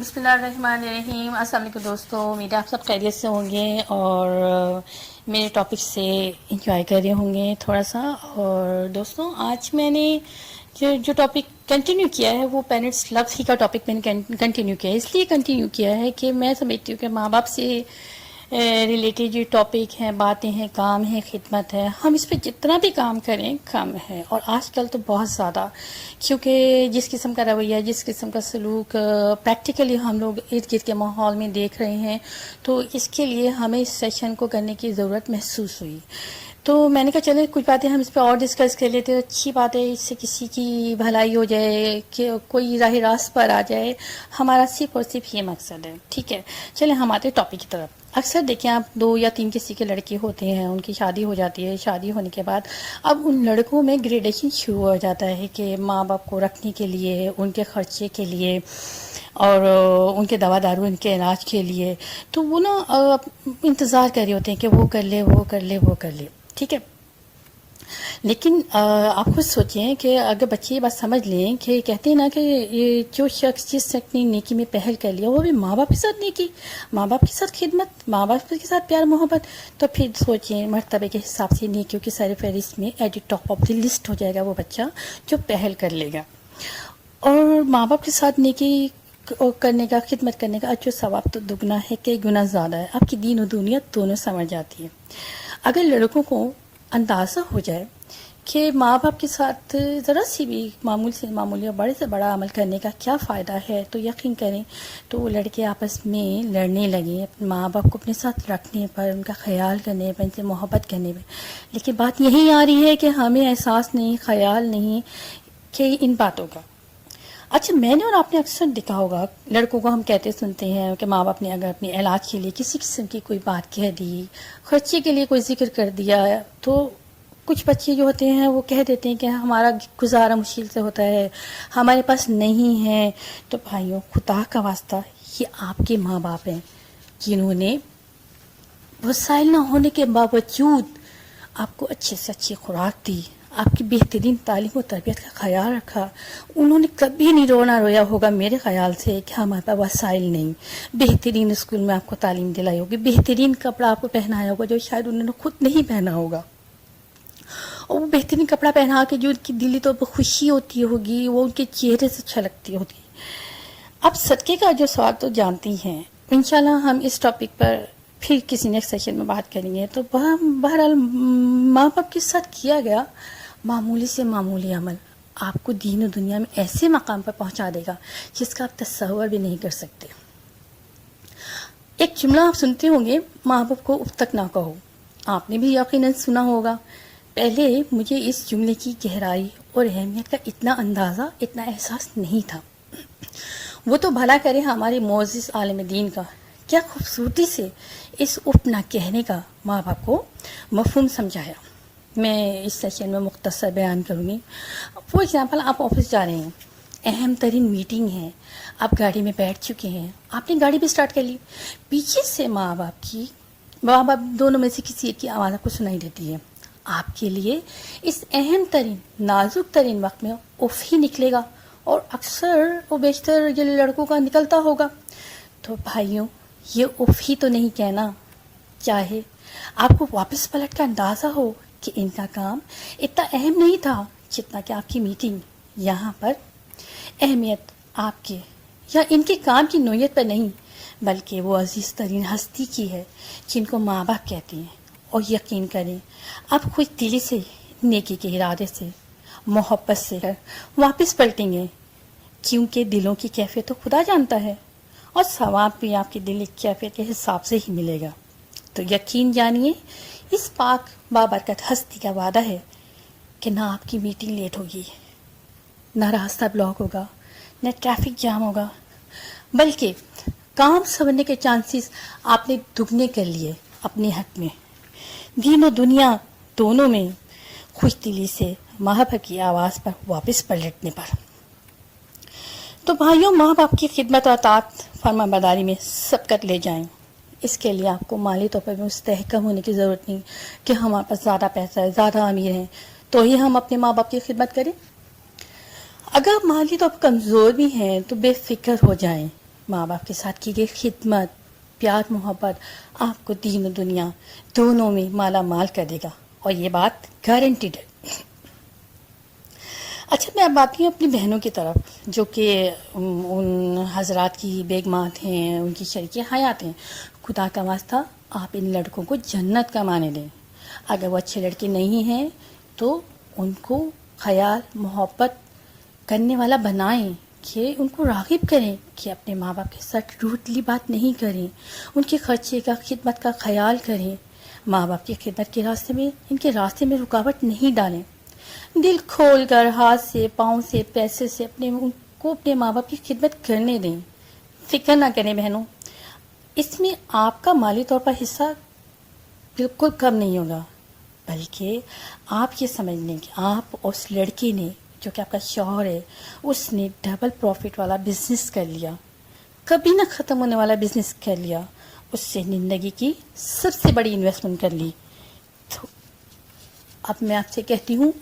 بسم اللہ الرحمن الرحیم. السلام علیکم دوستوں, امید ہے آپ سب خیریت سے ہوں گے اور میرے ٹاپک سے انجوائے کر رہے ہوں گے تھوڑا سا. اور دوستوں, آج میں نے جو ٹاپک کنٹینیو کیا ہے وہ پیرنٹس لو ہی کا ٹاپک میں نے کنٹینیو کیا ہے. اس لیے کنٹینیو کیا ہے کہ میں سمجھتی ہوں کہ ماں باپ سے ریلیٹڈ جو ٹاپک ہیں, باتیں ہیں, کام ہے, خدمت ہے, ہم اس پہ جتنا بھی کام کریں کم ہے. اور آج کل تو بہت زیادہ, کیونکہ جس قسم کا رویہ, جس قسم کا سلوک پریکٹیکلی ہم لوگ ارد گرد کے ماحول میں دیکھ رہے ہیں, تو اس کے لیے ہمیں اس سیشن کو کرنے کی ضرورت محسوس ہوئی. تو میں نے کہا چلے کچھ باتیں ہم اس پہ اور ڈسکس کر لیتے. اچھی بات ہے, اس سے کسی کی بھلائی ہو جائے, کہ کوئی راہ راست پر آ جائے. ہمارا صرف اور صرف یہ مقصد ہے. ٹھیک ہے, چلے ہم آتے ٹاپک کی طرف. اکثر دیکھیں آپ, 2 یا 3 کسی کے لڑکے ہوتے ہیں, ان کی شادی ہو جاتی ہے. شادی ہونے کے بعد اب ان لڑکوں میں گریڈیشن شروع ہو جاتا ہے کہ ماں باپ کو رکھنے کے لیے, ان کے خرچے کے لیے, اور ان کے دوا دارو, ان کے علاج کے لیے, تو وہ نا انتظار کر رہے ہوتے ہیں کہ وہ کر لے, وہ کر لے, وہ کر لے. ٹھیک ہے, لیکن آپ خود سوچیں کہ اگر بچے یہ بات سمجھ لیں کہ کہتے ہیں نا کہ یہ جو شخص جس نے اپنی نیکی میں پہل کر لیا, وہ بھی ماں باپ کے ساتھ نیکی, ماں باپ کے ساتھ خدمت, ماں باپ کے ساتھ پیار محبت, تو پھر سوچیں مرتبے کے حساب سے نیکیوں کی سر فہرست میں at the top of the list ہو جائے گا وہ بچہ جو پہل کر لے گا. اور ماں باپ کے ساتھ نیکی کرنے کا, خدمت کرنے کا اجر و ثواب تو دگنا ہے, کئی گنا زیادہ ہے. آپ کی دین و دنیا دونوں سمجھ جاتی ہے. اگر لڑکوں کو اندازہ ہو جائے کہ ماں باپ کے ساتھ ذرا سی بھی معمول سے معمولی اور بڑے سے بڑا عمل کرنے کا کیا فائدہ ہے, تو یقین کریں تو وہ لڑکے آپس میں لڑنے لگیں اپنے ماں باپ کو اپنے ساتھ رکھنے پر, ان کا خیال کرنے پر, ان سے محبت کرنے پر. لیکن بات یہی آ رہی ہے کہ ہمیں احساس نہیں, خیال نہیں کہ ان باتوں کا. اچھا, میں نے اور آپ نے اکثر دیکھا ہوگا, لڑکوں کو ہم کہتے سنتے ہیں کہ ماں باپ نے اگر اپنے علاج کے لیے کسی قسم کی کوئی بات کہہ دی, خرچے کے لیے کوئی ذکر کر دیا, تو کچھ بچے جو ہوتے ہیں وہ کہہ دیتے ہیں کہ ہمارا گزارا مشکل سے ہوتا ہے, ہمارے پاس نہیں ہے. تو بھائیوں, خدا کا واسطہ, یہ آپ کے ماں باپ ہیں جنہوں نے وسائل نہ ہونے کے باوجود آپ کو اچھے سے اچھی خوراک دی, آپ کی بہترین تعلیم و تربیت کا خیال رکھا. انہوں نے کبھی نہیں رویا ہوگا میرے خیال سے کہ ہمارے پاس وسائل نہیں. بہترین اسکول میں آپ کو تعلیم دلائی ہوگی, بہترین کپڑا آپ کو پہنایا ہوگا جو شاید انہوں نے خود نہیں پہنا ہوگا, اور وہ بہترین کپڑا پہنا کے جو ان کی دلی تو خوشی ہوتی ہوگی وہ ان کے چہرے سے چھلکتی ہوگی. اب صدقے کا جو سوال تو جانتی ہیں, انشاءاللہ ہم اس ٹاپک پر پھر کسی نیکسٹ سیشن میں بات کریں گے. تو بہرحال ماں باپ کے ساتھ کیا گیا معمولی سے معمولی عمل آپ کو دین و دنیا میں ایسے مقام پر پہنچا دے گا جس کا آپ تصور بھی نہیں کر سکتے. ایک جملہ آپ سنتے ہوں گے, ماں باپ کو اف تک نہ کہو. آپ نے بھی یقیناً سنا ہوگا. پہلے مجھے اس جملے کی گہرائی اور اہمیت کا اتنا اندازہ, اتنا احساس نہیں تھا. وہ تو بھلا کرے ہمارے معزز عالم دین کا, کیا خوبصورتی سے اس اف نہ کہنے کا ماں باپ کو مفہوم سمجھایا. میں اس سیشن میں مختصر بیان کروں گی. فار ایگزامپل, آپ آفس جا رہے ہیں, اہم ترین میٹنگ ہے, آپ گاڑی میں بیٹھ چکے ہیں, آپ نے گاڑی بھی اسٹارٹ کر لی, پیچھے سے ماں باپ دونوں میں سے کسی ایک کی آواز آپ کو سنائی دیتی ہے. آپ کے لیے اس اہم ترین, نازک ترین وقت میں اف ہی نکلے گا, اور اکثر و بیشتر یہ لڑکوں کا نکلتا ہوگا. تو بھائیوں, یہ اف ہی تو نہیں کہنا, چاہے آپ کو واپس پلٹ کا اندازہ ہو کہ ان کا کام اتنا اہم نہیں تھا جتنا کہ آپ کی میٹنگ. یہاں پر اہمیت آپ کے یا ان کے کام کی نوعیت پر نہیں, بلکہ وہ عزیز ترین ہستی کی ہے جن کو ماں باپ کہتے ہیں. اور یقین کریں, آپ خوش دلی سے, نیکی کے ارادے سے, محبت سے واپس پلٹیں گے, کیونکہ دلوں کی کیفیت تو خدا جانتا ہے, اور ثواب بھی آپ کی دل کی کیفیت کے حساب سے ہی ملے گا. تو یقین جانیے, اس پاک بابرکت ہستی کا وعدہ ہے کہ نہ آپ کی میٹنگ لیٹ ہوگی, نہ راستہ بلاک ہوگا, نہ ٹریفک جام ہوگا, بلکہ کام سنورنے کے چانسز آپ نے دگنے کر لیے اپنے حق میں, دین و دنیا دونوں میں خوش دلی سے ماں باپ کی آواز پر واپس پلٹنے پر. تو بھائیوں, ماں باپ کی خدمت اور اطاعت فرما برداری میں سبقت لے جائیں. اس کے لیے آپ کو مالی طور پر مستحکم ہونے کی ضرورت نہیں کہ ہمارے پاس زیادہ پیسہ ہے, زیادہ امیر ہیں تو ہی ہم اپنے ماں باپ کی خدمت کریں. اگر مالی طور پر کمزور بھی ہیں تو بے فکر ہو جائیں, ماں باپ کے ساتھ کی گئی خدمت، پیار محبت آپ کو دین و دنیا دونوں میں مالا مال کر دے گا، اور یہ بات گارنٹیڈ ہے۔ اچھا، میں اب آتی ہوں اپنی بہنوں کی طرف، جو کہ ان حضرات کی بیگمات ہیں، ان کی شریک حیات ہیں۔ خدا کا واسطہ آپ ان لڑکوں کو جنت کمانے دیں۔ اگر وہ اچھے لڑکے نہیں ہیں تو ان کو خیال محبت کرنے والا بنائیں، کہ ان کو راغب کریں کہ اپنے ماں باپ کے ساتھ روٹلی بات نہیں کریں، ان کے خرچے کا خدمت کا خیال کریں، ماں باپ کی خدمت کے راستے میں ان کے راستے میں رکاوٹ نہیں ڈالیں، دل کھول کر ہاتھ سے پاؤں سے پیسے سے ان کو اپنے ماں باپ کی خدمت کرنے دیں۔ فکر نہ کریں بہنوں، اس میں آپ کا مالی طور پر حصہ بالکل کم نہیں ہوگا، بلکہ آپ یہ سمجھ لیں کہ آپ اس لڑکی نے جو کہ آپ کا شوہر ہے، اس نے ڈبل پروفٹ والا بزنس کر لیا، کبھی نہ ختم ہونے والا بزنس کر لیا، اس سے زندگی کی سب سے بڑی انویسٹمنٹ کر لی۔ تو اب میں آپ سے کہتی ہوں،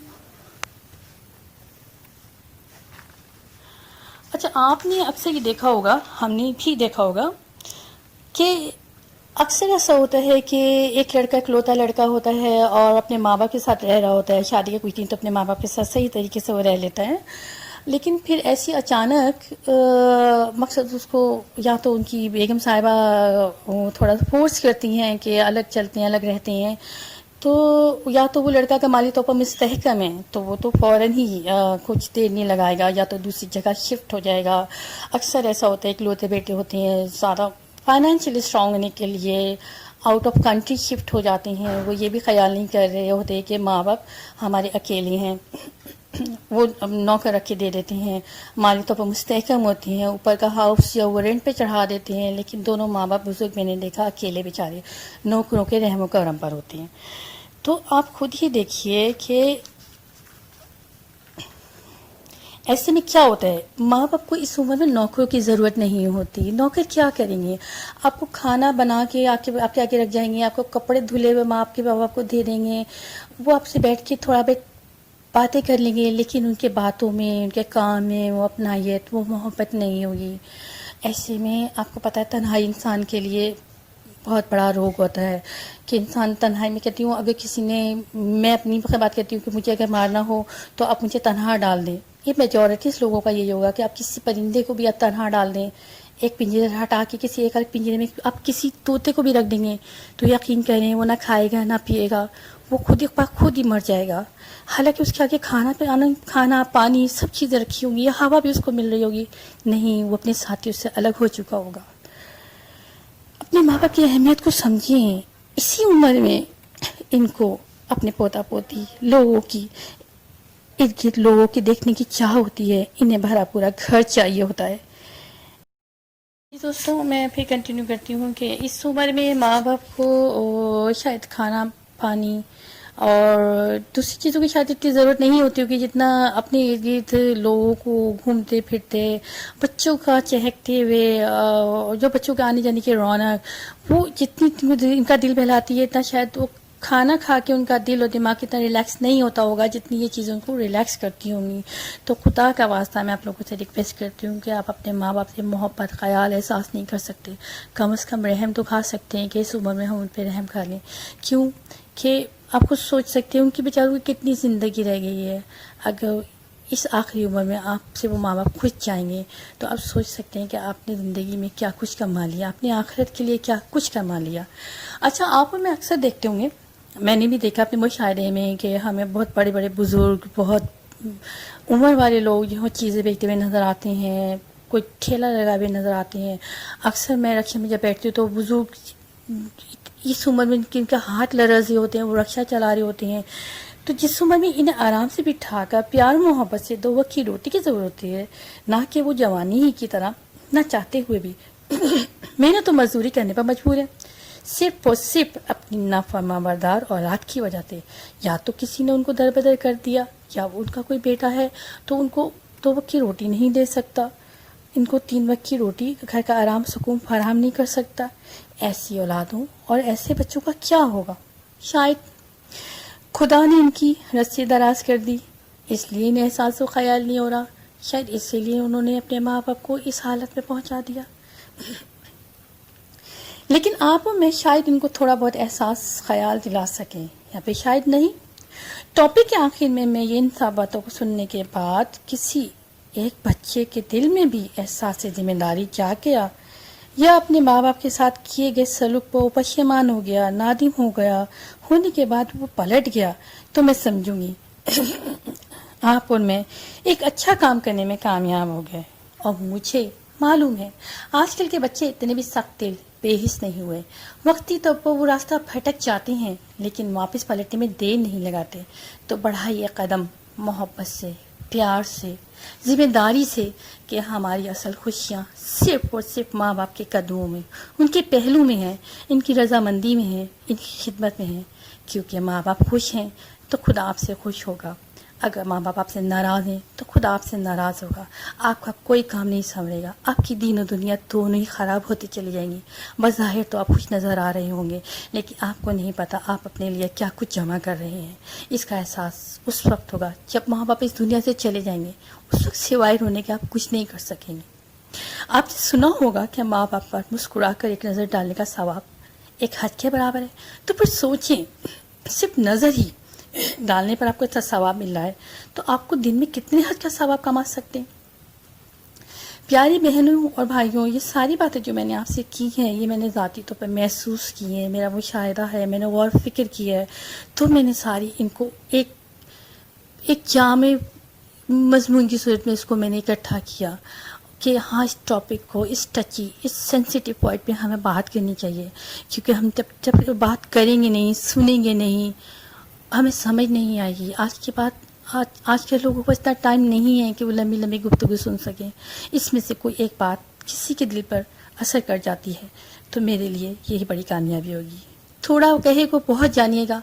اچھا آپ نے اکثر یہ دیکھا ہوگا، ہم نے بھی دیکھا ہوگا کہ اکثر ایسا ہوتا ہے کہ ایک لڑکا اکلوتا لڑکا ہوتا ہے اور اپنے ماں باپ کے ساتھ رہ رہا ہوتا ہے، شادی کے کچھ دن تو اپنے ماں باپ کے ساتھ صحیح طریقے سے وہ رہ لیتا ہے، لیکن پھر ایسی اچانک مقصد اس کو یا تو ان کی بیگم صاحبہ تھوڑا سا فورس کرتی ہیں کہ الگ چلتے ہیں، الگ رہتے ہیں، تو یا تو وہ لڑکا کا مالی طور پر مستحکم ہے تو وہ تو فوراً ہی کچھ دیر نہیں لگائے گا، یا تو دوسری جگہ شفٹ ہو جائے گا۔ اکثر ایسا ہوتا ہے کہ اکلوتے بیٹے ہوتے ہیں، زیادہ فائنینشلی اسٹرانگ ہونے کے لیے آؤٹ آف کنٹری شفٹ ہو جاتے ہیں، وہ یہ بھی خیال نہیں کر رہے ہوتے کہ ماں باپ ہمارے اکیلے ہیں، وہ نوکر رکھ کے دے دیتے ہیں، مالی طور پر مستحکم ہوتی ہیں، اوپر کا ہاؤس یا وہ رینٹ پہ چڑھا دیتے ہیں، لیکن دونوں ماں باپ بزرگ میں نے دیکھا اکیلے بیچارے نوکروں کے رحم و کرم پر ہوتے ہیں۔ تو آپ خود ہی دیکھیے کہ ایسے میں کیا ہوتا ہے، ماں باپ کو اس عمر میں نوکروں کی ضرورت نہیں ہوتی، نوکر کیا کریں گے، آپ کو کھانا بنا کے آپ کے آگے رکھ جائیں گے، آپ کو کپڑے دھلے ہوئے ماں آپ کے باپ کو دے دیں گے، وہ آپ سے بیٹھ کے تھوڑا بہت باتیں کر لیں گے، لیکن ان کے باتوں میں، ان کے کام میں وہ اپنائیت، وہ محبت نہیں ہوگی۔ ایسے میں آپ کو پتہ ہے تنہائی انسان کے لیے بہت بڑا روگ ہوتا ہے، کہ انسان تنہائی میں، کہتی ہوں اگر کسی نے، میں اپنی بات کہتی ہوں کہ مجھے اگر مارنا ہو تو آپ مجھے تنہا ڈال دیں، یہ میجورٹیز لوگوں کا یہی ہوگا کہ آپ کسی پرندے کو بھی آپ تنہا ڈال دیں، ایک پنجرے سے ہٹا کے کسی ایک الگ پنجرے میں آپ کسی طوطے کو بھی رکھ دیں گے تو یقین کریں وہ نہ کھائے گا نہ پیے گا، وہ خود ہی مر جائے گا، حالانکہ اس کے آگے کھانا پانی سب چیزیں رکھی ہوں گی، یا ہوا بھی اس کو مل رہی ہوگی، نہیں، وہ اپنے ساتھیوں سے الگ ہو چکا ہوگا۔ اپنے ماں باپ کی اہمیت کو سمجھیں، اسی عمر میں ان کو اپنے پوتا پوتی لوگوں کی ارد گرد لوگوں کی دیکھنے کی چاہ ہوتی ہے، انہیں بھرا پورا گھر چاہیے ہوتا ہے۔ دوستوں میں پھر کنٹینیو کرتی ہوں کہ اس عمر میں ماں باپ کو شاید کھانا پانی اور دوسری چیزوں کی شاید اتنی ضرورت نہیں ہوتی ہوگی جتنا اپنے ارد گرد لوگوں کو گھومتے پھرتے، بچوں کا چہکتے ہوئے، جو بچوں کے آنے جانے کی رونق، وہ جتنی ان کا دل بہلاتی ہے، اتنا شاید وہ کھانا کھا کے ان کا دل اور دماغ اتنا ریلیکس نہیں ہوتا ہوگا جتنی یہ چیزیں ان کو ریلیکس کرتی ہوں گی۔ تو خدا کا واسطہ میں آپ لوگوں سے ریکویسٹ کرتی ہوں کہ آپ اپنے ماں باپ سے محبت، خیال، احساس نہیں کر سکتے، کم از کم رحم تو کھا سکتے ہیں کہ اس عمر میں ہم ان پہ رحم کھا لیں، کیوں کہ آپ خود سوچ سکتے ہیں ان کی بیچاروں کی کتنی زندگی رہ گئی ہے، اگر اس آخری عمر میں آپ سے وہ ماں باپ خوش جائیں گے تو آپ سوچ سکتے ہیں کہ آپ نے زندگی میں کیا کچھ کما لیا، اپنی آخرت کے لیے کیا کچھ کما لیا۔ اچھا، آپ میں اکثر دیکھتے ہوں گے، میں نے بھی دیکھا اپنے مشاہدے میں کہ ہمیں بہت بڑے بڑے بزرگ، بہت عمر والے لوگ جو چیزیں بیچتے ہوئے نظر آتے ہیں، کوئی ٹھیلا لگائے ہوئے نظر آتے ہیں۔ اکثر میں رکشے میں جب بیٹھتی ہوں تو بزرگ اس عمر میں جن کے ہاتھ لرزے ہوتے ہیں، وہ رکشہ چلا رہے ہوتے ہیں، تو جس عمر میں انہیں آرام سے بٹھا کر پیار محبت سے 2 وقت کی روٹی کی ضرورت ہوتی ہے، نہ کہ وہ جوانی ہی کی طرح نہ چاہتے ہوئے بھی محنت و مزدوری کرنے پر مجبور ہے، صرف اور صرف اپنی نافرما بردار اولاد کی وجہ سے، یا تو کسی نے ان کو دربدر کر دیا، یا ان کا کوئی بیٹا ہے تو ان کو 2 وقت کی روٹی نہیں دے سکتا، ان کو 3 وقت کی روٹی، گھر کا آرام سکون فراہم نہیں کر سکتا۔ ایسی اولادوں اور ایسے بچوں کا کیا ہوگا؟ شاید خدا نے ان کی رسی دراز کر دی، اس لیے انہیں احساس و خیال نہیں ہو رہا، شاید اسی لیے انہوں نے اپنے ماں باپ کو اس حالت میں پہنچا دیا۔ لیکن آپ میں شاید ان کو تھوڑا بہت احساس خیال دلا سکیں یا پھر شاید نہیں. ٹاپک کے آخر میں یہ ان سب باتوں کو سننے کے بعد کسی ایک بچے کے دل میں بھی احساس ذمہ داری جاگ گیا یا اپنے ماں باپ کے ساتھ کیے گئے سلوک پر پشیمان ہو گیا، نادم ہو گیا، ہونے کے بعد وہ پلٹ گیا، تو میں سمجھوں گی آپ اور میں ایک اچھا کام کرنے میں کامیاب ہو گئے. اور مجھے معلوم ہے آج کل کے بچے اتنے بھی سخت دل بے حس نہیں ہوئے. وقتی طور پر وہ راستہ بھٹک جاتے ہیں لیکن واپس پلٹنے میں دیر نہیں لگاتے. تو بڑھائیے قدم محبت سے، پیار سے، ذمہ داری سے کہ ہماری اصل خوشیاں صرف اور صرف ماں باپ کے قدموں میں، ان کے پہلو میں ہیں، ان کی رضامندی میں ہیں، ان کی خدمت میں ہیں. کیونکہ ماں باپ خوش ہیں تو خدا آپ سے خوش ہوگا. اگر ماں باپ آپ سے ناراض ہیں تو خدا آپ سے ناراض ہوگا. آپ کا کوئی کام نہیں سنبھلے گا. آپ کی دین و دنیا دونوں ہی خراب ہوتی چلی جائیں گی. بظاہر تو آپ خوش نظر آ رہے ہوں گے لیکن آپ کو نہیں پتا آپ اپنے لیے کیا کچھ جمع کر رہے ہیں. اس کا احساس اس وقت ہوگا جب ماں باپ اس دنیا سے چلے جائیں گے. اس وقت سوائے رونے کے آپ کچھ نہیں کر سکیں گے. آپ نے سنا ہوگا کہ ماں باپ پر مسکرا کر ایک نظر ڈالنے کا ثواب ایک حج کے برابر ہے. تو پھر سوچیں، صرف نظر ہی ڈالنے پر آپ کو اتنا ثواب مل رہا ہے تو آپ کو دن میں کتنے حج کا ثواب کما سکتے ہیں. پیاری بہنوں اور بھائیوں، یہ ساری باتیں جو میں نے آپ سے کی ہیں یہ میں نے ذاتی طور پر محسوس کی ہیں، میرا مشاہدہ ہے، میں نے غور فکر کیا ہے. تو میں نے ساری ان کو ایک جامع مضمون کی صورت میں اس کو میں نے اکٹھا کیا کہ ہاں اس ٹاپک کو، اس ٹچی، اس سینسیٹیو پوائنٹ پہ ہمیں بات کرنی چاہیے. کیونکہ ہم جب بات کریں گے نہیں، سنیں گے نہیں، ہمیں سمجھ نہیں آئے گی. آج کے لوگوں کو اتنا ٹائم نہیں ہے کہ وہ لمبی لمبی گفتگو سن سکیں. اس میں سے کوئی ایک بات کسی کے دل پر اثر کر جاتی ہے تو میرے لیے یہی بڑی کامیابی ہوگی. تھوڑا کہے کو بہت جانیے گا.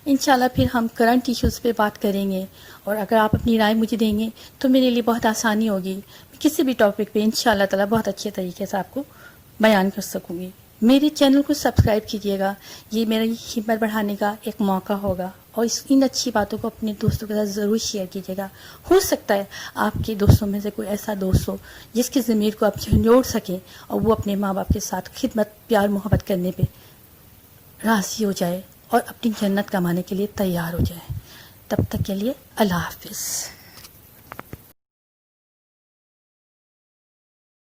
انشاءاللہ پھر ہم کرنٹ ایشوز پہ بات کریں گے اور اگر آپ اپنی رائے مجھے دیں گے تو میرے لیے بہت آسانی ہوگی. کسی بھی ٹاپک پہ انشاءاللہ تعالیٰ بہت اچھے طریقے سے آپ کو بیان کر سکوں گی. میرے چینل کو سبسکرائب کیجیے گا. یہ میری ہمت بڑھانے کا ایک موقع ہوگا اور ان اچھی باتوں کو اپنے دوستوں کے ساتھ ضرور شیئر کیجیے گا. ہو سکتا ہے آپ کے دوستوں میں سے کوئی ایسا دوست ہو جس کی ضمیر کو آپ جھنجھوڑ سکیں اور وہ اپنے ماں باپ کے ساتھ خدمت، پیار، محبت کرنے پہ راضی ہو جائے اور اپنی جنت کمانے کے لیے تیار ہو جائے. تب تک کے لیے اللہ حافظ.